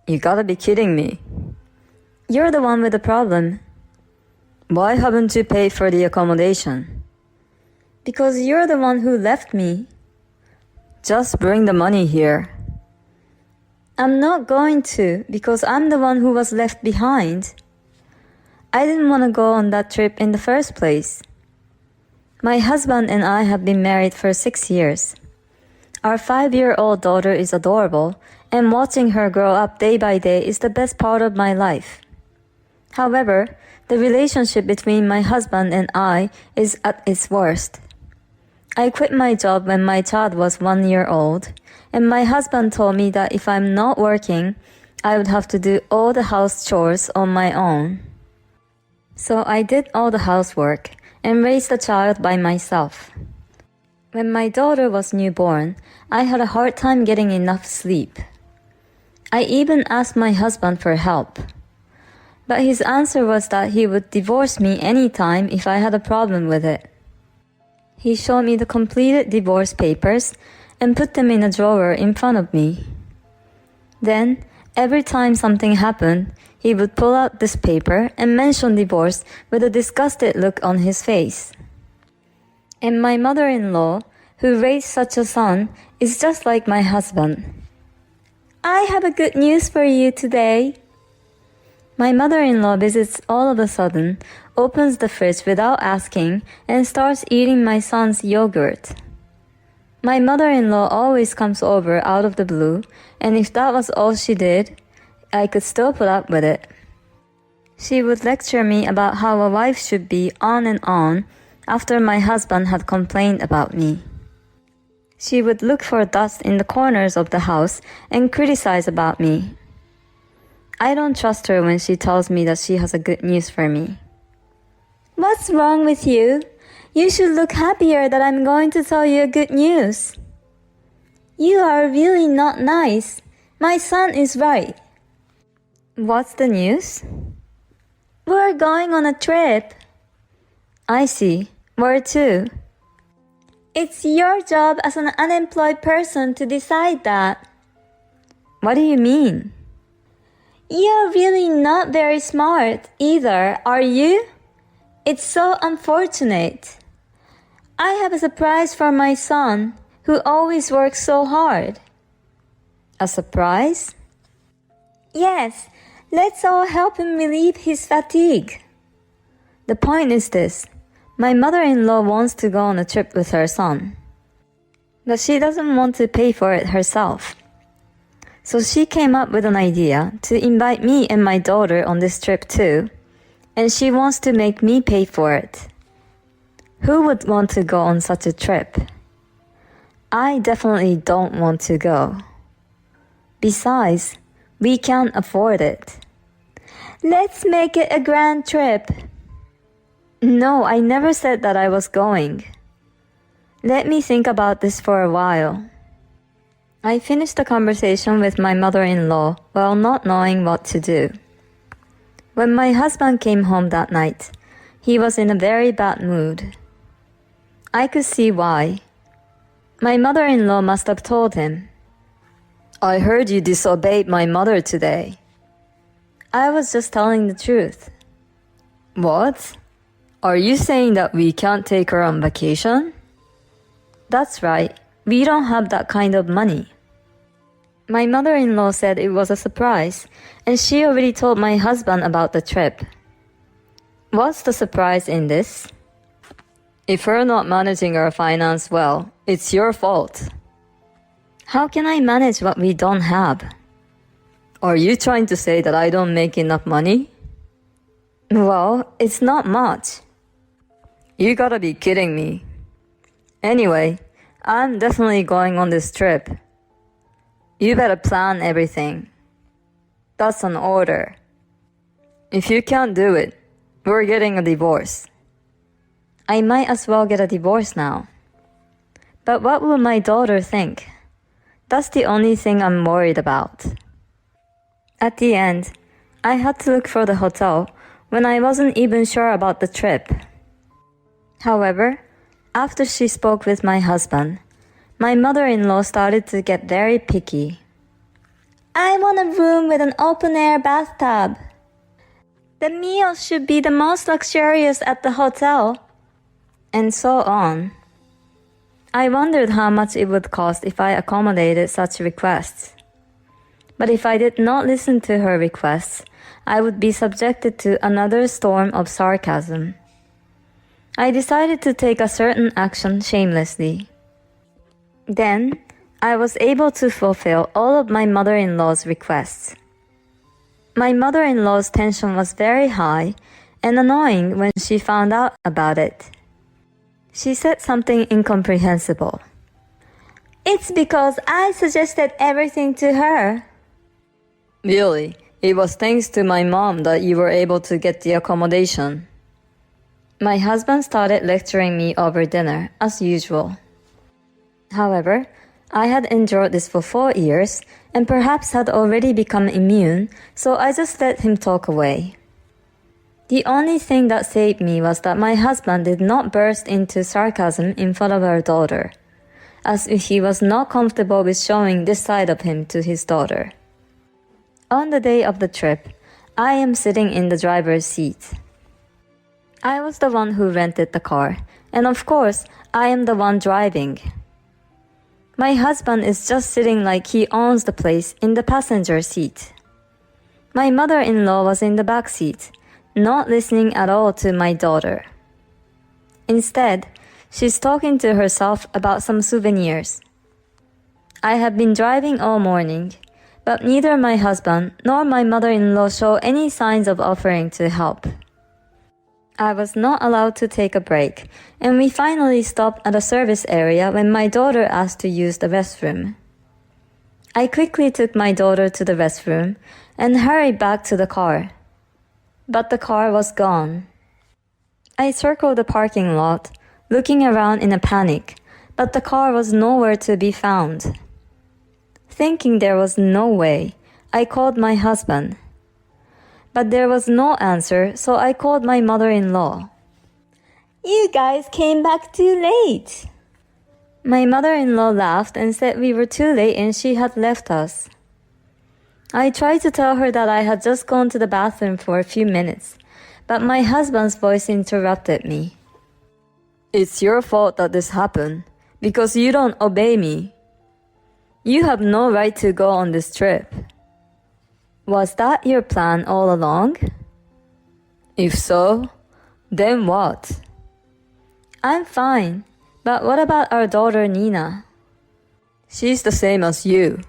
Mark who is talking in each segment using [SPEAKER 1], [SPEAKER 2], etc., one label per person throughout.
[SPEAKER 1] You gotta be kidding me.
[SPEAKER 2] You're the one with the problem.
[SPEAKER 1] Why haven't you paid for the accommodation?
[SPEAKER 2] Because you're the one who left me.
[SPEAKER 1] Just bring the money here.
[SPEAKER 2] I'm not going to, because I'm the one who was left behind. I didn't want to go on that trip in the first place. My husband and I have been married for 6 years. Our 5-year-old daughter is adorable, and watching her grow up day by day is the best part of my life. However, the relationship between my husband and I is at its worst. I quit my job when my child was 1 year old, and my husband told me that if I'm not working, I would have to do all the house chores on my own. So I did all the housework and raised the child by myself. When my daughter was newborn, I had a hard time getting enough sleep. I even asked my husband for help. But his answer was that he would divorce me anytime if I had a problem with it. He showed me the completed divorce papers and put them in a drawer in front of me. Then, every time something happened, he would pull out this paper and mention divorce with a disgusted look on his face. And my mother-in-law, who raised such a son, is just like my husband. I have a good news for you today. My mother-in-law visits all of a sudden, opens the fridge without asking, and starts eating my son's yogurt. My mother-in-law always comes over out of the blue, and if that was all she did, I could still put up with it. She would lecture me about how a wife should be on and on after my husband had complained about me. She would look for dust in the corners of the house and criticize about me. I don't trust her when she tells me that she has a good news for me. What's wrong with you? You should look happier that I'm going to tell you good news. You are really not nice. My son is right. What's the news? We're going on a trip. I see. Where to? It's your job as an unemployed person to decide that.
[SPEAKER 1] What do you mean?
[SPEAKER 2] You're really not very smart either, are you? It's so unfortunate. I have a surprise for my son, who always works so hard.
[SPEAKER 1] A surprise?
[SPEAKER 2] Yes, let's all help him relieve his fatigue.
[SPEAKER 1] The point is this. My mother-in-law wants to go on a trip with her son, but she doesn't want to pay for it herself. So she came up with an idea to invite me and my daughter on this trip too, and she wants to make me pay for it. Who would want to go on such a trip? I definitely don't want to go. Besides, we can't afford it.
[SPEAKER 2] Let's make it a grand trip.
[SPEAKER 1] No, I never said that I was going. Let me think about this for a while. I finished the conversation with my mother-in-law while not knowing what to do. When my husband came home that night, he was in a very bad mood. I could see why. My mother-in-law must have told him. I heard you disobeyed my mother today. I was just telling the truth. What? Are you saying that we can't take her on vacation? That's right. We don't have that kind of money. My mother-in-law said it was a surprise, and she already told my husband about the trip. What's the surprise in this? If we're not managing our finance well, it's your fault. How can I manage what we don't have? Are you trying to say that I don't make enough money? Well, it's not much. You gotta be kidding me. Anyway, I'm definitely going on this trip. You better plan everything. That's an order. If you can't do it, we're getting a divorce. I might as well get a divorce now. But what will my daughter think? That's the only thing I'm worried about. At the end, I had to look for the hotel when I wasn't even sure about the trip. However, after she spoke with my husband, my mother-in-law started to get very picky.
[SPEAKER 2] I want a room with an open-air bathtub. The meals should be the most luxurious at the hotel.
[SPEAKER 1] And so on. I wondered how much it would cost if I accommodated such requests. But if I did not listen to her requests, I would be subjected to another storm of sarcasm. I decided to take a certain action shamelessly. Then, I was able to fulfill all of my mother-in-law's requests. My mother-in-law's tension was very high and annoying when she found out about it. She said something incomprehensible.
[SPEAKER 2] It's because I suggested everything to her.
[SPEAKER 1] Really, it was thanks to my mom that you were able to get the accommodation. My husband started lecturing me over dinner, as usual. However, I had endured this for 4 years and perhaps had already become immune, so I just let him talk away. The only thing that saved me was that my husband did not burst into sarcasm in front of our daughter, as if he was not comfortable with showing this side of him to his daughter. On the day of the trip, I am sitting in the driver's seat. I was the one who rented the car, and of course, I am the one driving. My husband is just sitting like he owns the place in the passenger seat. My mother-in-law was in the back seat, not listening at all to my daughter. Instead, she's talking to herself about some souvenirs. I have been driving all morning, but neither my husband nor my mother-in-law show any signs of offering to help. I was not allowed to take a break, and we finally stopped at a service area when my daughter asked to use the restroom. I quickly took my daughter to the restroom and hurried back to the car. But the car was gone. I circled the parking lot, looking around in a panic, but the car was nowhere to be found. Thinking there was no way, I called my husband. But there was no answer, so I called my mother-in-law.
[SPEAKER 2] You guys came back too late.
[SPEAKER 1] My mother-in-law laughed and said we were too late and she had left us. I tried to tell her that I had just gone to the bathroom for a few minutes, but my husband's voice interrupted me. It's your fault that this happened, because you don't obey me. You have no right to go on this trip. Was that your plan all along? If so, then what? I'm fine, but what about our daughter Nina? She's the same as you.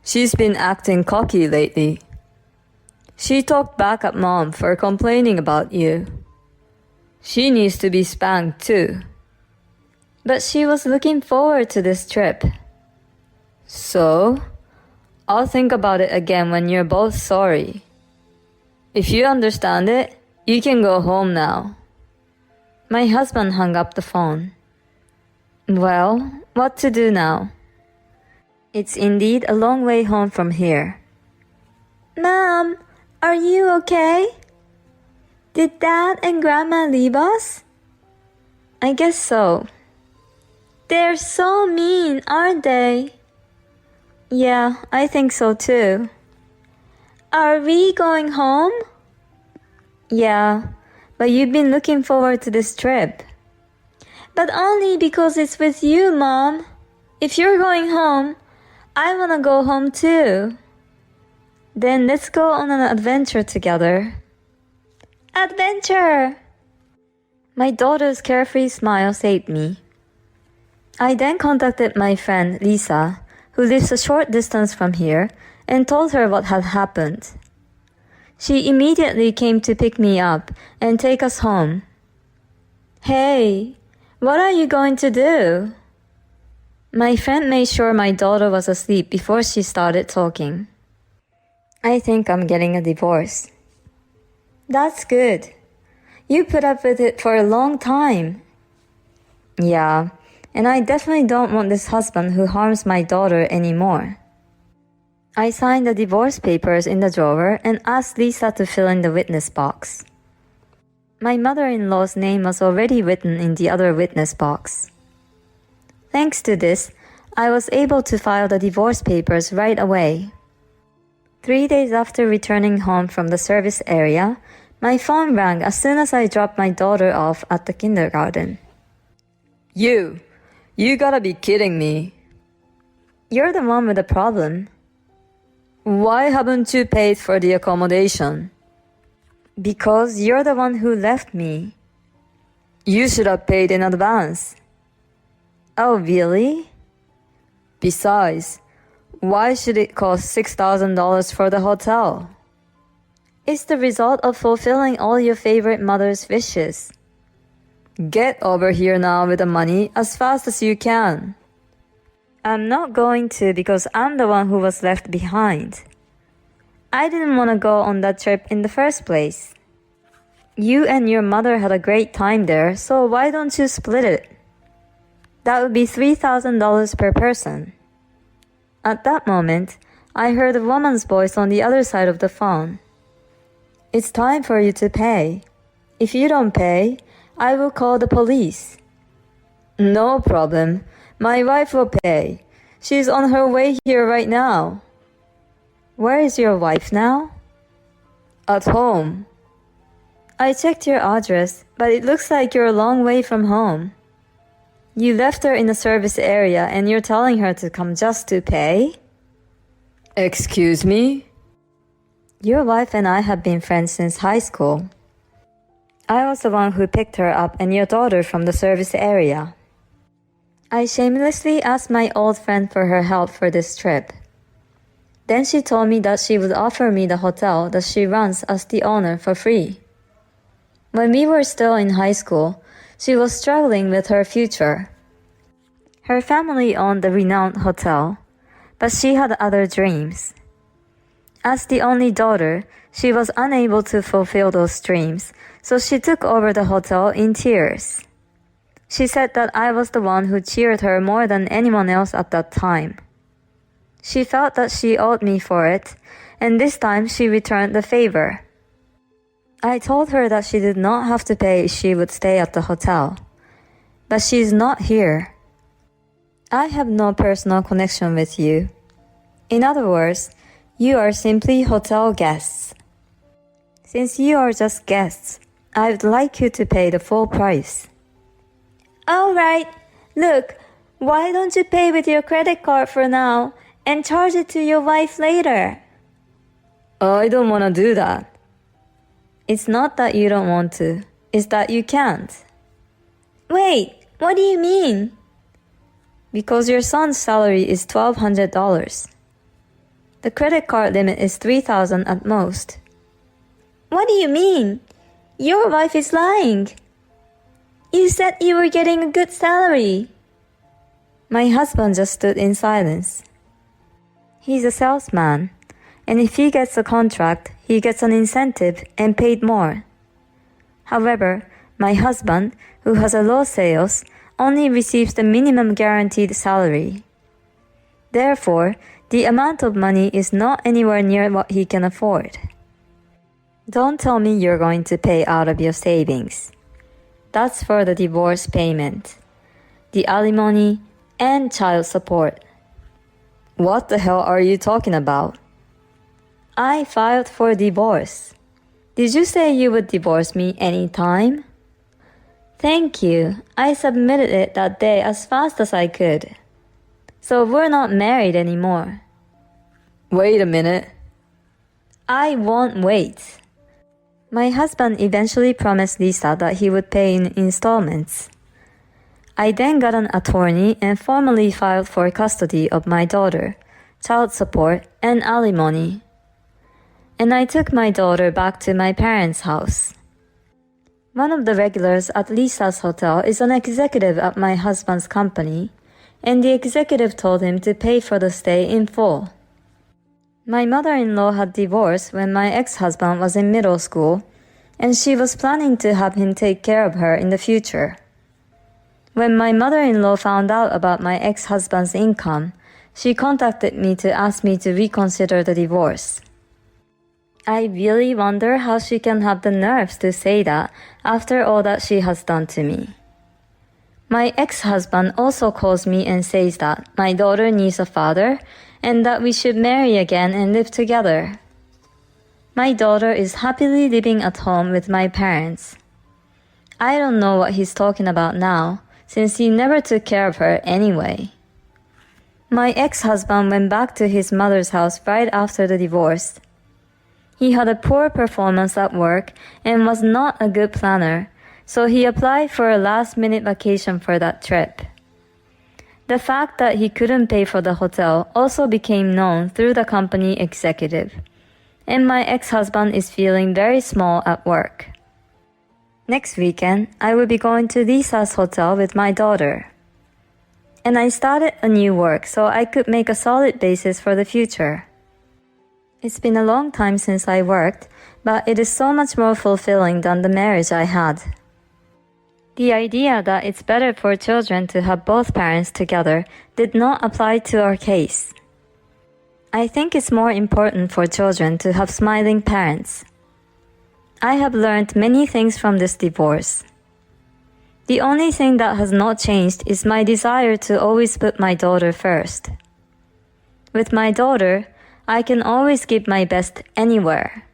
[SPEAKER 1] She's been acting cocky lately. She talked back at Mom for complaining about you. She needs to be spanked too. But she was looking forward to this trip. So, I'll think about it again when you're both sorry. If you understand it, you can go home now. My husband hung up the phone. Well, what to do now? It's indeed a long way home from here.
[SPEAKER 2] Mom, are you okay? Did Dad and Grandma leave us?
[SPEAKER 1] I guess so.
[SPEAKER 2] They're so mean, aren't they?
[SPEAKER 1] Yeah, I think so too.
[SPEAKER 2] Are we going home?
[SPEAKER 1] Yeah, but you've been looking forward to this trip.
[SPEAKER 2] But only because it's with you, Mom. If you're going home, I wanna go home too.
[SPEAKER 1] Then let's go on an adventure together.
[SPEAKER 2] Adventure!
[SPEAKER 1] My daughter's carefree smile saved me. I then contacted my friend Lisa, who lives a short distance from here, and told her what had happened. She immediately came to pick me up and take us home.
[SPEAKER 2] Hey, what are you going to do?
[SPEAKER 1] My friend made sure my daughter was asleep before she started talking. I think I'm getting a divorce.
[SPEAKER 2] That's good. You put up with it for a long time.
[SPEAKER 1] Yeah, and I definitely don't want this husband who harms my daughter anymore. I signed the divorce papers in the drawer and asked Lisa to fill in the witness box. My mother-in-law's name was already written in the other witness box. Thanks to this, I was able to file the divorce papers right away.
[SPEAKER 2] 3 days after returning home from the service area, my phone rang as soon as I dropped my daughter off at the kindergarten.
[SPEAKER 1] You gotta be kidding me.
[SPEAKER 2] You're the one with the problem.
[SPEAKER 1] Why haven't you paid for the accommodation?
[SPEAKER 2] Because you're the one who left me.
[SPEAKER 1] You should have paid in advance.
[SPEAKER 2] Oh, really?
[SPEAKER 1] Besides, why should it cost $6,000 for the hotel?
[SPEAKER 2] It's the result of fulfilling all your favorite mother's wishes.
[SPEAKER 1] Get over here now with the money as fast as you can.
[SPEAKER 2] I'm not going to because I'm the one who was left behind. I didn't want to go on that trip in the first place. You and your mother had a great time there, so why don't you split it? That would be $3,000 per person. At that moment, I heard a woman's voice on the other side of the phone. It's time for you to pay. If you don't pay, I will call the police.
[SPEAKER 1] No problem. My wife will pay. She's on her way here right now.
[SPEAKER 2] Where is your wife now?
[SPEAKER 1] At home.
[SPEAKER 2] I checked your address, but it looks like you're a long way from home. You left her in the service area and you're telling her to come just to pay?
[SPEAKER 1] Excuse me?
[SPEAKER 2] Your wife and I have been friends since high school. I was the one who picked her up and your daughter from the service area. I shamelessly asked my old friend for her help for this trip. Then she told me that she would offer me the hotel that she runs as the owner for free. When we were still in high school, she was struggling with her future. Her family owned the renowned hotel, but she had other dreams. As the only daughter, she was unable to fulfill those dreams, so she took over the hotel in tears. She said that I was the one who cheered her more than anyone else at that time. She felt that she owed me for it, and this time she returned the favor. I told her that she did not have to pay if she would stay at the hotel. But she's not here. I have no personal connection with you. In other words, you are simply hotel guests. Since you are just guests, I would like you to pay the full price. All right. Look, why don't you pay with your credit card for now and charge it to your wife later?
[SPEAKER 1] I don't want to do that.
[SPEAKER 2] It's not that you don't want to, it's that you can't. Wait, what do you mean? Because your son's salary is $1,200. The credit card limit is $3,000 at most. What do you mean? Your wife is lying. You said you were getting a good salary. My husband just stood in silence. He's a salesman, and if he gets a contract, he gets an incentive and paid more. However, my husband, who has a low sales, only receives the minimum guaranteed salary. Therefore, the amount of money is not anywhere near what he can afford. Don't tell me you're going to pay out of your savings. That's for the divorce payment, the alimony, and child support.
[SPEAKER 1] What the hell are you talking about?
[SPEAKER 2] I filed for divorce. Did you say you would divorce me anytime? Thank you. I submitted it that day as fast as I could. So we're not married anymore.
[SPEAKER 1] Wait a minute.
[SPEAKER 2] I won't wait. My husband eventually promised Lisa that he would pay in installments. I then got an attorney and formally filed for custody of my daughter, child support, and alimony. And I took my daughter back to my parents' house. One of the regulars at Lisa's hotel is an executive at my husband's company, and the executive told him to pay for the stay in full. My mother-in-law had divorced when my ex-husband was in middle school, and she was planning to have him take care of her in the future. When my mother-in-law found out about my ex-husband's income, she contacted me to ask me to reconsider the divorce. I really wonder how she can have the nerves to say that after all that she has done to me. My ex-husband also calls me and says that my daughter needs a father and that we should marry again and live together. My daughter is happily living at home with my parents. I don't know what he's talking about now, since he never took care of her anyway. My ex-husband went back to his mother's house right after the divorce. He had a poor performance at work and was not a good planner, so he applied for a last-minute vacation for that trip. The fact that he couldn't pay for the hotel also became known through the company executive, and my ex-husband is feeling very small at work. Next weekend, I will be going to Lisa's hotel with my daughter. And I started a new work so I could make a solid basis for the future. It's been a long time since I worked, but it is so much more fulfilling than the marriage I had. The idea that it's better for children to have both parents together did not apply to our case. I think it's more important for children to have smiling parents. I have learned many things from this divorce. The only thing that has not changed is my desire to always put my daughter first. With my daughter, I can always give my best anywhere.